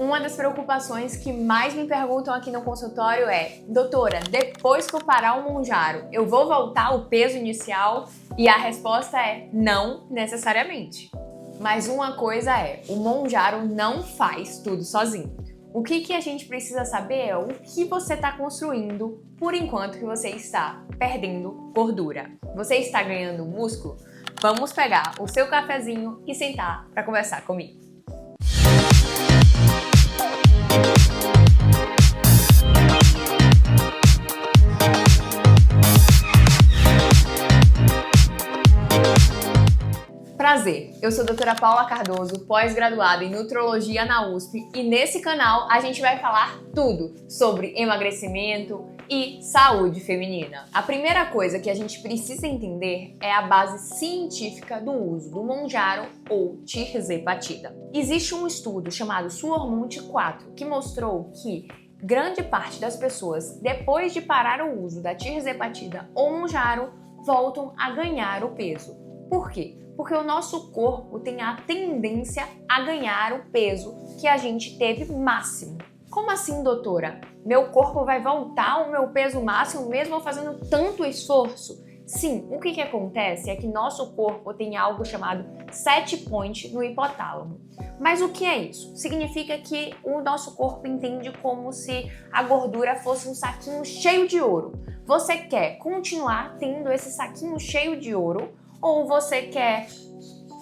Uma das preocupações que mais me perguntam aqui no consultório é: doutora, depois que eu parar o Mounjaro, eu vou voltar ao peso inicial? E a resposta é não necessariamente. Mas uma coisa é, o Mounjaro não faz tudo sozinho. O que a gente precisa saber é o que você está construindo por enquanto que você está perdendo gordura. Você está ganhando músculo? Vamos pegar o seu cafezinho e sentar para conversar comigo. Prazer, eu sou a doutora Paula Cardoso, pós-graduada em Nutrologia na USP, e nesse canal a gente vai falar tudo sobre emagrecimento e saúde feminina. A primeira coisa que a gente precisa entender é a base científica do uso do Mounjaro ou tirzepatida. Existe um estudo chamado Suurmonte 4 que mostrou que grande parte das pessoas, depois de parar o uso da tirzepatida ou Mounjaro, voltam a ganhar o peso. Por quê? Porque o nosso corpo tem a tendência a ganhar o peso que a gente teve máximo. Como assim, doutora? Meu corpo vai voltar ao meu peso máximo mesmo fazendo tanto esforço? Sim, o que acontece é que nosso corpo tem algo chamado set point no hipotálamo. Mas o que é isso? Significa que o nosso corpo entende como se a gordura fosse um saquinho cheio de ouro. Você quer continuar tendo esse saquinho cheio de ouro ou você quer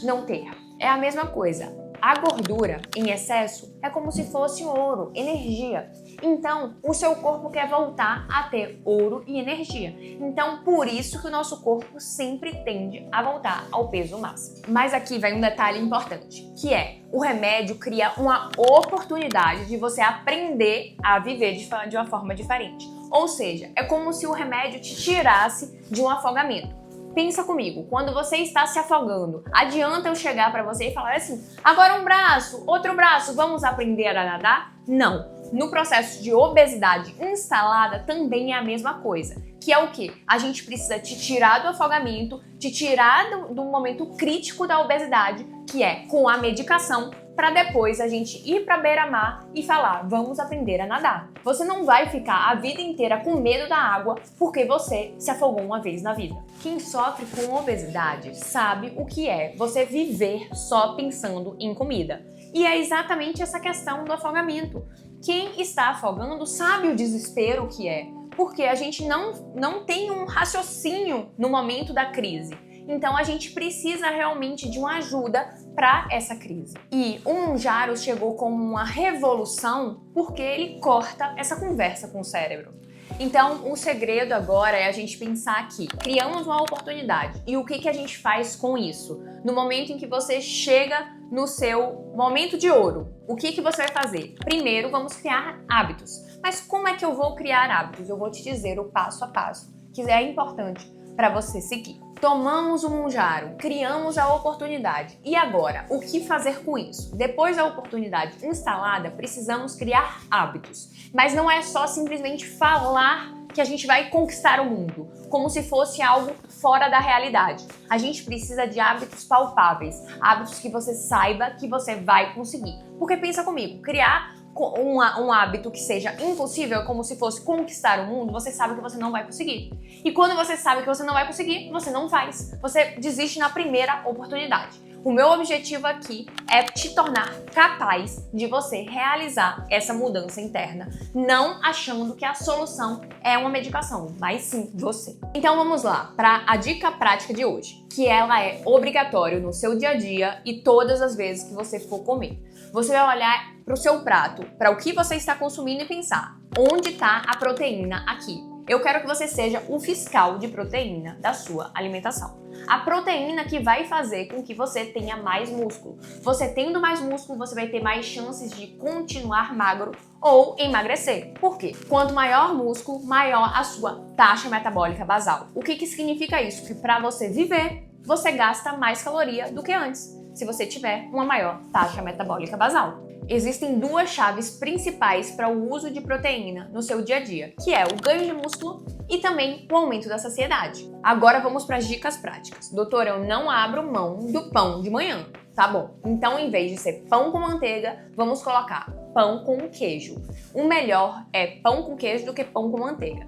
não ter? É a mesma coisa. A gordura em excesso é como se fosse ouro, energia. Então, o seu corpo quer voltar a ter ouro e energia. Então, por isso que o nosso corpo sempre tende a voltar ao peso máximo. Mas aqui vem um detalhe importante, que é o remédio cria uma oportunidade de você aprender a viver de uma forma diferente. Ou seja, é como se o remédio te tirasse de um afogamento. Pensa comigo, quando você está se afogando, adianta eu chegar para você e falar assim: agora um braço, outro braço, vamos aprender a nadar? Não. No processo de obesidade instalada também é a mesma coisa, que é o quê? A gente precisa te tirar do afogamento, te tirar do momento crítico da obesidade, que é com a medicação, para depois a gente ir para beira-mar e falar: vamos aprender a nadar. Você não vai ficar a vida inteira com medo da água porque você se afogou uma vez na vida. Quem sofre com obesidade sabe o que é você viver só pensando em comida. E é exatamente essa questão do afogamento. Quem está afogando sabe o desespero que é, porque a gente não tem um raciocínio no momento da crise. Então a gente precisa realmente de uma ajuda para essa crise. E o Mounjaro chegou como uma revolução porque ele corta essa conversa com o cérebro. Então o segredo agora é a gente pensar aqui, criamos uma oportunidade. E o que a gente faz com isso? No momento em que você chega no seu momento de ouro, o que você vai fazer? Primeiro vamos criar hábitos. Mas como é que eu vou criar hábitos? Eu vou te dizer o passo a passo, que é importante para você seguir. Tomamos o Mounjaro, criamos a oportunidade. E agora, o que fazer com isso? Depois da oportunidade instalada, precisamos criar hábitos. Mas não é só simplesmente falar que a gente vai conquistar o mundo, como se fosse algo fora da realidade. A gente precisa de hábitos palpáveis, hábitos que você saiba que você vai conseguir. Porque pensa comigo, criar um hábito que seja impossível, como se fosse conquistar o mundo, você sabe que você não vai conseguir. E quando você sabe que você não vai conseguir, você não faz. Você desiste na primeira oportunidade. O meu objetivo aqui é te tornar capaz de você realizar essa mudança interna, não achando que a solução é uma medicação, mas sim você. Então vamos lá para a dica prática de hoje, que ela é obrigatória no seu dia a dia e todas as vezes que você for comer. Você vai olhar para o seu prato, para o que você está consumindo e pensar: onde está a proteína aqui? Eu quero que você seja o fiscal de proteína da sua alimentação. A proteína que vai fazer com que você tenha mais músculo. Você tendo mais músculo, você vai ter mais chances de continuar magro ou emagrecer. Por quê? Quanto maior músculo, maior a sua taxa metabólica basal. O que significa isso? Que para você viver, você gasta mais caloria do que antes, se você tiver uma maior taxa metabólica basal. Existem duas chaves principais para o uso de proteína no seu dia a dia, que é o ganho de músculo e também o aumento da saciedade. Agora vamos para as dicas práticas. Doutora, eu não abro mão do pão de manhã. Tá bom. Então, em vez de ser pão com manteiga, vamos colocar pão com queijo. O melhor é pão com queijo do que pão com manteiga.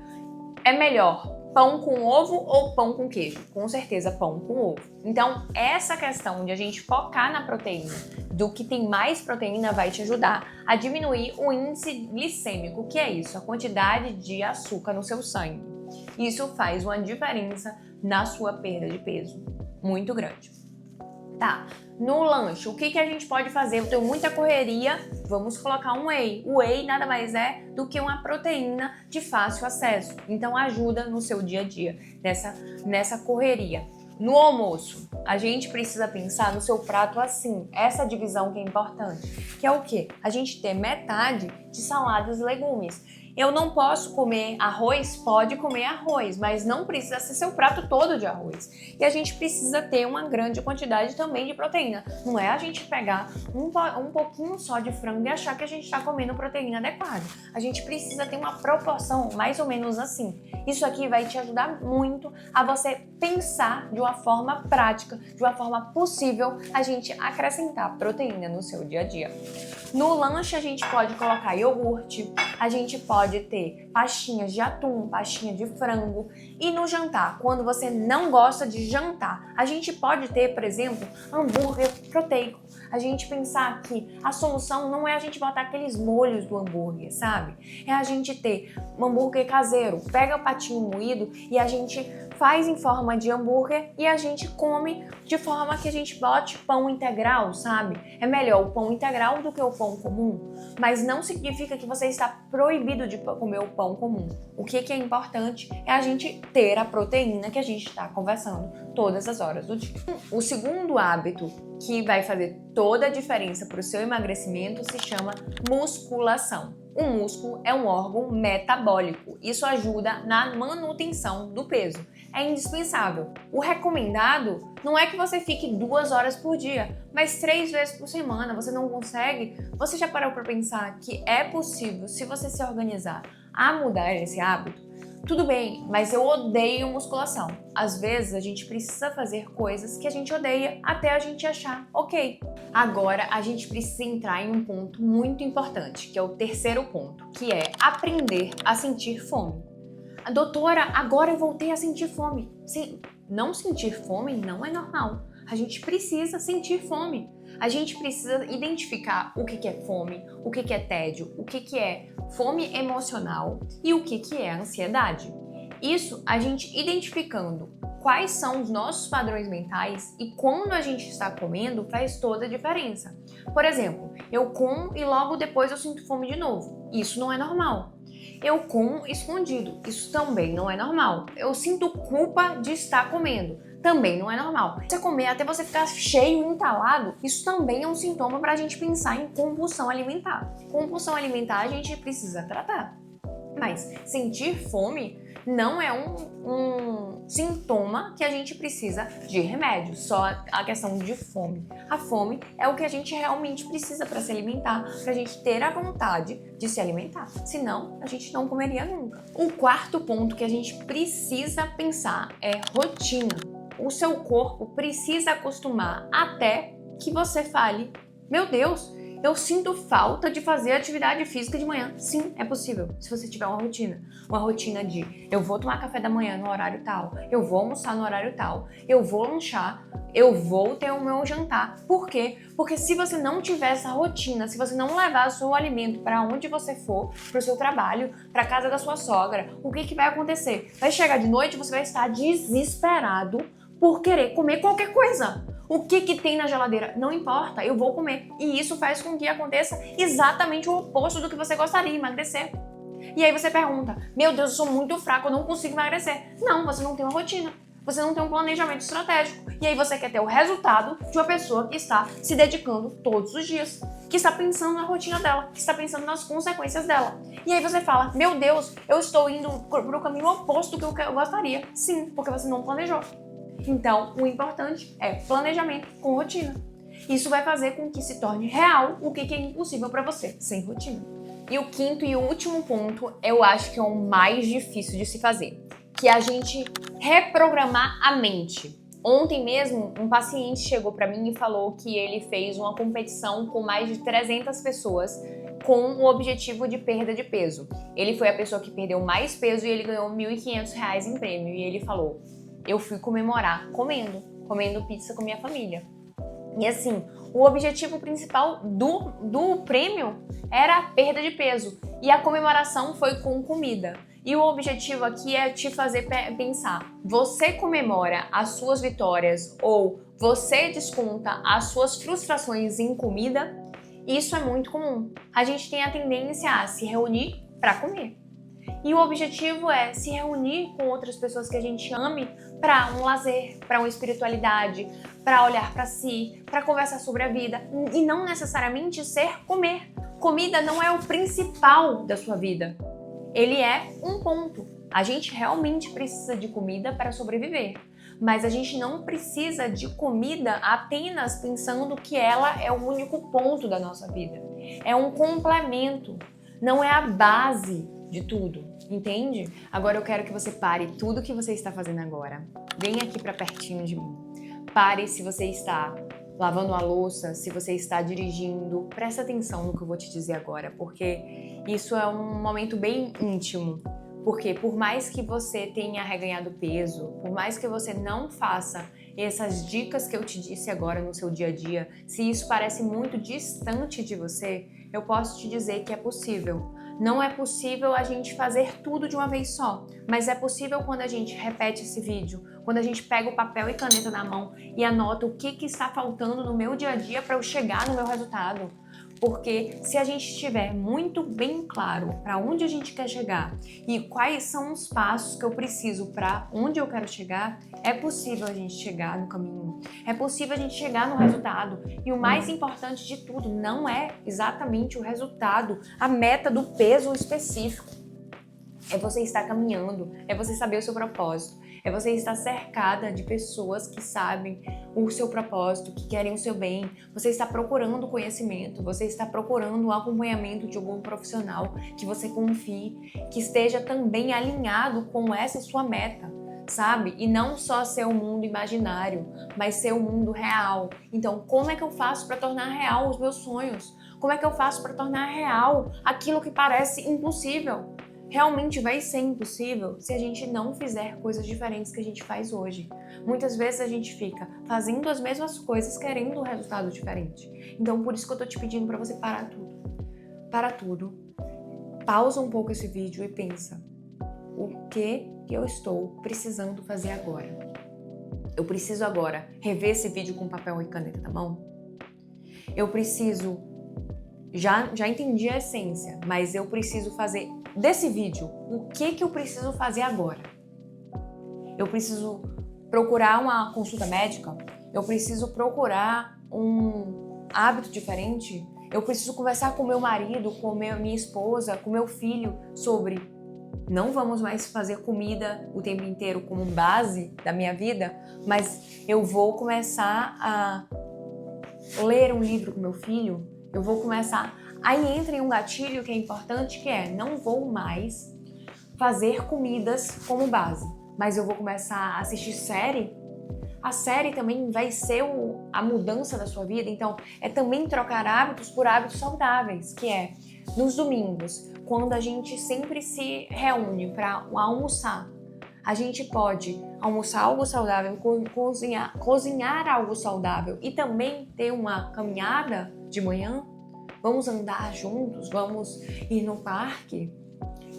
É melhor pão com ovo ou pão com queijo? Com certeza pão com ovo. Então, essa questão de a gente focar na proteína, do que tem mais proteína, vai te ajudar a diminuir o índice glicêmico, que é isso, a quantidade de açúcar no seu sangue. Isso faz uma diferença na sua perda de peso muito grande. Tá, no lanche, o que a gente pode fazer? Eu tenho muita correria, vamos colocar um whey. O whey nada mais é do que uma proteína de fácil acesso. Então ajuda no seu dia a dia, nessa correria. No almoço, a gente precisa pensar no seu prato assim, essa divisão que é importante. Que é o quê? A gente ter metade de saladas e legumes. Eu não posso comer arroz? Pode comer arroz, mas não precisa ser seu prato todo de arroz. E a gente precisa ter uma grande quantidade também de proteína. Não é a gente pegar um pouquinho só de frango e achar que a gente está comendo proteína adequada. A gente precisa ter uma proporção mais ou menos assim. Isso aqui vai te ajudar muito a você pensar de uma forma prática, de uma forma possível, a gente acrescentar proteína no seu dia a dia. No lanche a gente pode colocar iogurte, a gente pode ter pastinhas de atum, pastinha de frango. E no jantar, quando você não gosta de jantar, a gente pode ter, por exemplo, hambúrguer proteico. A gente pensar que a solução não é a gente botar aqueles molhos do hambúrguer, sabe? É a gente ter um hambúrguer caseiro, pega o patinho moído e a gente faz em forma de hambúrguer e a gente come de forma que a gente bote pão integral, sabe? É melhor o pão integral do que o pão comum, mas não significa que você está proibido de comer o pão comum. O que é importante é a gente ter a proteína que a gente está conversando todas as horas do dia. O segundo hábito que vai fazer toda a diferença para o seu emagrecimento se chama musculação. O músculo é um órgão metabólico. Isso ajuda na manutenção do peso. É indispensável. O recomendado não é que você fique 2 horas por dia, mas 3 vezes por semana. Você não consegue? Você já parou para pensar que é possível, se você se organizar, a mudar esse hábito? Tudo bem, mas eu odeio musculação. Às vezes a gente precisa fazer coisas que a gente odeia até a gente achar ok. Agora a gente precisa entrar em um ponto muito importante, que é o terceiro ponto, que é aprender a sentir fome. Doutora, agora eu voltei a sentir fome. Sim, não sentir fome não é normal. A gente precisa sentir fome. A gente precisa identificar o que é fome, o que é tédio, o que é fome emocional e o que é ansiedade. Isso a gente identificando quais são os nossos padrões mentais e quando a gente está comendo faz toda a diferença. Por exemplo, eu como e logo depois eu sinto fome de novo. Isso não é normal. Eu como escondido. Isso também não é normal. Eu sinto culpa de estar comendo. Também não é normal. Você comer até você ficar cheio e entalado, isso também é um sintoma para a gente pensar em compulsão alimentar. Compulsão alimentar a gente precisa tratar. Mas sentir fome não é um sintoma que a gente precisa de remédio, só a questão de fome. A fome é o que a gente realmente precisa para se alimentar, para a gente ter a vontade de se alimentar. Senão, a gente não comeria nunca. O quarto ponto que a gente precisa pensar é rotina. O seu corpo precisa acostumar até que você fale: meu Deus, eu sinto falta de fazer atividade física de manhã. Sim, é possível, se você tiver uma rotina de eu vou tomar café da manhã no horário tal, eu vou almoçar no horário tal, eu vou lanchar, eu vou ter o meu jantar. Por quê? Porque se você não tiver essa rotina, se você não levar o seu alimento para onde você for, para o seu trabalho, para a casa da sua sogra, o que vai acontecer? Vai chegar de noite e você vai estar desesperado por querer comer qualquer coisa. O que tem na geladeira? Não importa, eu vou comer. E isso faz com que aconteça exatamente o oposto do que você gostaria, emagrecer. E aí você pergunta: meu Deus, eu sou muito fraco, eu não consigo emagrecer. Não, você não tem uma rotina. Você não tem um planejamento estratégico. E aí você quer ter o resultado de uma pessoa que está se dedicando todos os dias, que está pensando na rotina dela, que está pensando nas consequências dela. E aí você fala: meu Deus, eu estou indo para o caminho oposto do que eu gostaria. Sim, porque você não planejou. Então, o importante é planejamento com rotina. Isso vai fazer com que se torne real o que é impossível para você, sem rotina. E o quinto e último ponto, eu acho que é o mais difícil de se fazer, que é a gente reprogramar a mente. Ontem mesmo, um paciente chegou para mim e falou que ele fez uma competição com mais de 300 pessoas com o objetivo de perda de peso. Ele foi a pessoa que perdeu mais peso e ele ganhou R$ 1.500 em prêmio. E ele falou, eu fui comemorar comendo pizza com minha família. E assim, o objetivo principal do prêmio era a perda de peso. E a comemoração foi com comida. E o objetivo aqui é te fazer pensar. Você comemora as suas vitórias ou você desconta as suas frustrações em comida? Isso é muito comum. A gente tem a tendência a se reunir para comer. E o objetivo é se reunir com outras pessoas que a gente ame para um lazer, para uma espiritualidade, para olhar para si, para conversar sobre a vida e não necessariamente ser comer. Comida não é o principal da sua vida. Ele é um ponto. A gente realmente precisa de comida para sobreviver, mas a gente não precisa de comida apenas pensando que ela é o único ponto da nossa vida. É um complemento, não é a base de tudo, entende? Agora eu quero que você pare tudo que você está fazendo agora. Vem aqui para pertinho de mim. Pare se você está lavando a louça, se você está dirigindo. Presta atenção no que eu vou te dizer agora, porque isso é um momento bem íntimo. Porque por mais que você tenha reganhado peso, por mais que você não faça essas dicas que eu te disse agora no seu dia a dia, se isso parece muito distante de você, eu posso te dizer que é possível. Não é possível a gente fazer tudo de uma vez só, mas é possível quando a gente repete esse vídeo, quando a gente pega o papel e caneta na mão e anota o que está faltando no meu dia a dia para eu chegar no meu resultado. Porque se a gente estiver muito bem claro para onde a gente quer chegar e quais são os passos que eu preciso para onde eu quero chegar, é possível a gente chegar no caminho, é possível a gente chegar no resultado. E o mais importante de tudo não é exatamente o resultado, a meta do peso específico. É você estar caminhando, é você saber o seu propósito, é você estar cercada de pessoas que sabem o seu propósito, que querem o seu bem. Você está procurando conhecimento, você está procurando o acompanhamento de algum profissional que você confie, que esteja também alinhado com essa sua meta, sabe? E não só ser um mundo imaginário, mas ser um mundo real. Então, como é que eu faço para tornar real os meus sonhos? Como é que eu faço para tornar real aquilo que parece impossível? Realmente vai ser impossível se a gente não fizer coisas diferentes que a gente faz hoje. Muitas vezes a gente fica fazendo as mesmas coisas querendo um resultado diferente. Então por isso que eu tô te pedindo para você parar tudo. Para tudo. Pausa um pouco esse vídeo e pensa: o que eu estou precisando fazer agora? Eu preciso agora rever esse vídeo com papel e caneta na mão? Eu preciso... Já entendi a essência, mas eu preciso fazer desse vídeo o que eu preciso fazer agora. Eu preciso procurar uma consulta médica? Eu preciso procurar um hábito diferente? Eu preciso conversar com meu marido, com minha esposa, com meu filho sobre não vamos mais fazer comida o tempo inteiro como base da minha vida, mas eu vou começar a ler um livro com meu filho. Eu vou começar... Aí entra em um gatilho que é importante, que é: não vou mais fazer comidas como base, mas eu vou começar a assistir série. A série também vai ser a mudança da sua vida. Então, é também trocar hábitos por hábitos saudáveis, que é nos domingos, quando a gente sempre se reúne para almoçar. A gente pode almoçar algo saudável, cozinhar algo saudável e também ter uma caminhada de manhã. Vamos andar juntos, vamos ir no parque,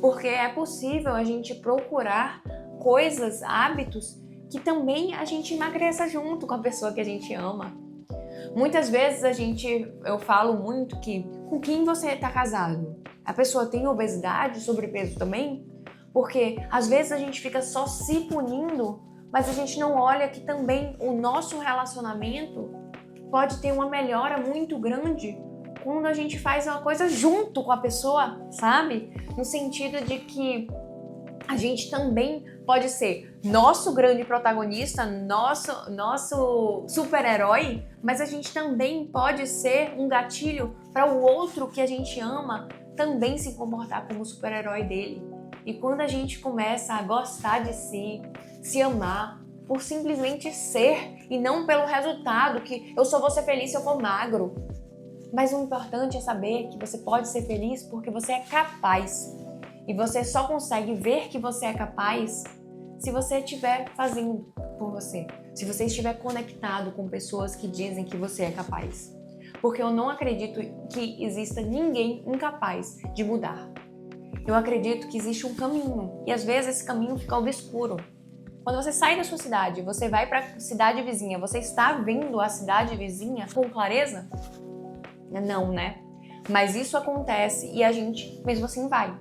porque é possível a gente procurar coisas, hábitos que também a gente emagreça junto com a pessoa que a gente ama. Muitas vezes eu falo muito que com quem você está casado? A pessoa tem obesidade, sobrepeso também? Porque às vezes a gente fica só se punindo, mas a gente não olha que também o nosso relacionamento pode ter uma melhora muito grande quando a gente faz uma coisa junto com a pessoa, sabe? No sentido de que a gente também pode ser nosso grande protagonista, nosso super-herói, mas a gente também pode ser um gatilho para o outro que a gente ama também se comportar como super-herói dele. E quando a gente começa a gostar de si, se amar, por simplesmente ser e não pelo resultado, que eu só vou ser feliz se eu for magro. Mas o importante é saber que você pode ser feliz porque você é capaz. E você só consegue ver que você é capaz se você estiver fazendo por você. Se você estiver conectado com pessoas que dizem que você é capaz. Porque eu não acredito que exista ninguém incapaz de mudar. Eu acredito que existe um caminho. E às vezes esse caminho fica obscuro. Quando você sai da sua cidade, você vai para a cidade vizinha, você está vendo a cidade vizinha com clareza? Não, né? Mas isso acontece e a gente mesmo assim vai.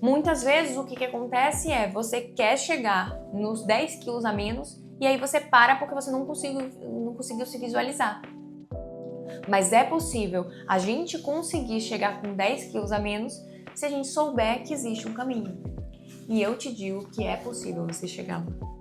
Muitas vezes o que acontece é você quer chegar nos 10 quilos a menos e aí você para porque você não conseguiu se visualizar. Mas é possível a gente conseguir chegar com 10 quilos a menos se a gente souber que existe um caminho. E eu te digo que é possível você chegar lá.